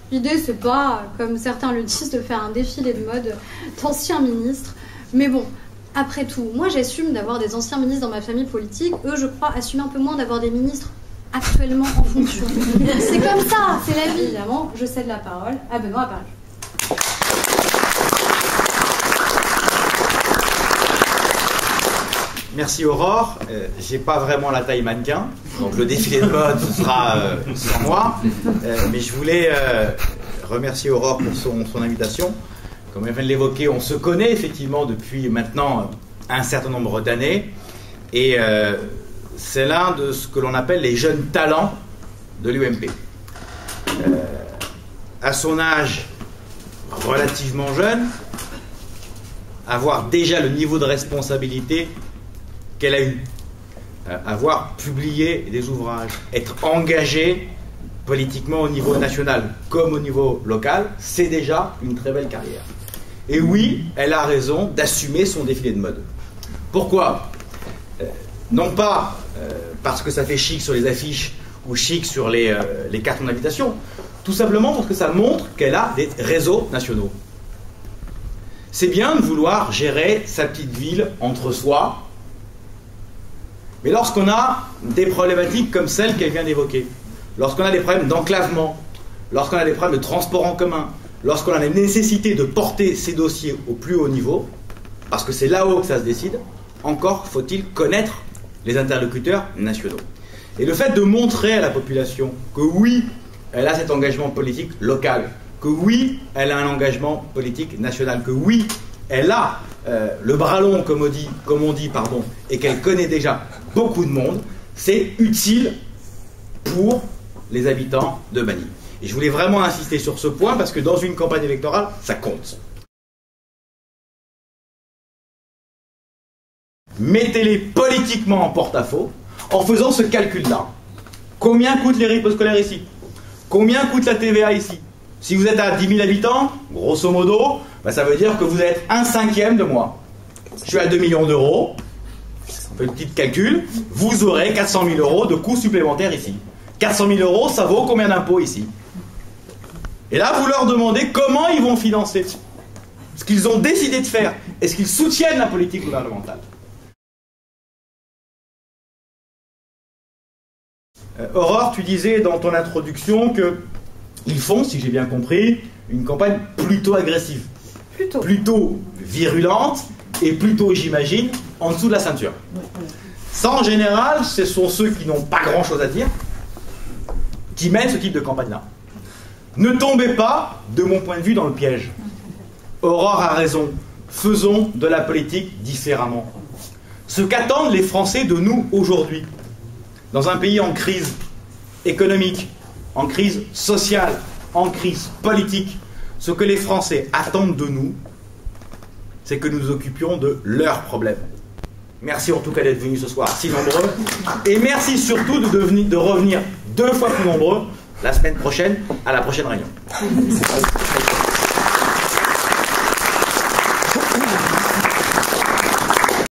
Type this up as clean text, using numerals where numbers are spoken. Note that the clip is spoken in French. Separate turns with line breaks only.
L'idée, c'est pas, comme certains le disent, de faire un défilé de mode d'anciens ministres. Mais bon, après tout, moi j'assume d'avoir des anciens ministres dans ma famille politique. Eux, je crois, assument un peu moins d'avoir des ministres actuellement en fonction. C'est comme ça, c'est la vie. Évidemment, je cède la parole à Benoît Apparu.
Merci Aurore. J'ai pas vraiment la taille mannequin, donc le défilé de mode sera sans moi. Mais je voulais remercier Aurore pour son invitation. Comme elle vient de l'évoquer, on se connaît effectivement depuis maintenant un certain nombre d'années. Et c'est l'un de ce que l'on appelle les jeunes talents de l'UMP. À son âge relativement jeune, avoir déjà le niveau de responsabilité qu'elle a eu, avoir publié des ouvrages, être engagée politiquement au niveau national comme au niveau local, c'est déjà une très belle carrière. Et oui, elle a raison d'assumer son défilé de mode. Pourquoi ? Non pas parce que ça fait chic sur les affiches ou chic sur les cartons d'invitation, tout simplement parce que ça montre qu'elle a des réseaux nationaux. C'est bien de vouloir gérer sa petite ville entre soi, mais lorsqu'on a des problématiques comme celles qu'elle vient d'évoquer, lorsqu'on a des problèmes d'enclavement, lorsqu'on a des problèmes de transport en commun, lorsqu'on a la nécessité de porter ces dossiers au plus haut niveau, parce que c'est là-haut que ça se décide, encore faut-il connaître les interlocuteurs nationaux. Et le fait de montrer à la population que oui, elle a cet engagement politique local, que oui, elle a un engagement politique national, que oui, elle a le bras long, comme on dit, et qu'elle connaît déjà beaucoup de monde, c'est utile pour les habitants de Magny. Et je voulais vraiment insister sur ce point parce que dans une campagne électorale, ça compte. Mettez-les politiquement en porte-à-faux en faisant ce calcul-là. Combien coûtent les rythmes scolaires ici? Combien coûte la TVA ici? Si vous êtes à 10 000 habitants, grosso modo, ça veut dire que vous êtes 1/5 de moi. Je suis à 2 millions d'euros. On fait le petit calcul. Vous aurez 400 000 euros de coûts supplémentaires ici. 400 000 euros, ça vaut combien d'impôts ici? Et là, vous leur demandez comment ils vont financer ce qu'ils ont décidé de faire. Est-ce qu'ils soutiennent la politique gouvernementale? Aurore, tu disais dans ton introduction qu'ils font, si j'ai bien compris, une campagne plutôt agressive. Plutôt virulente et plutôt, j'imagine, en dessous de la ceinture. Ça, en général, ce sont ceux qui n'ont pas grand-chose à dire qui mènent ce type de campagne-là. Ne tombez pas, de mon point de vue, dans le piège. Aurore a raison. Faisons de la politique différemment. Ce qu'attendent les Français de nous aujourd'hui, dans un pays en crise économique, en crise sociale, en crise politique, ce que les Français attendent de nous, c'est que nous nous occupions de leurs problèmes. Merci en tout cas d'être venus ce soir si nombreux. Et merci surtout de revenir 2 fois plus nombreux la semaine prochaine à la prochaine réunion.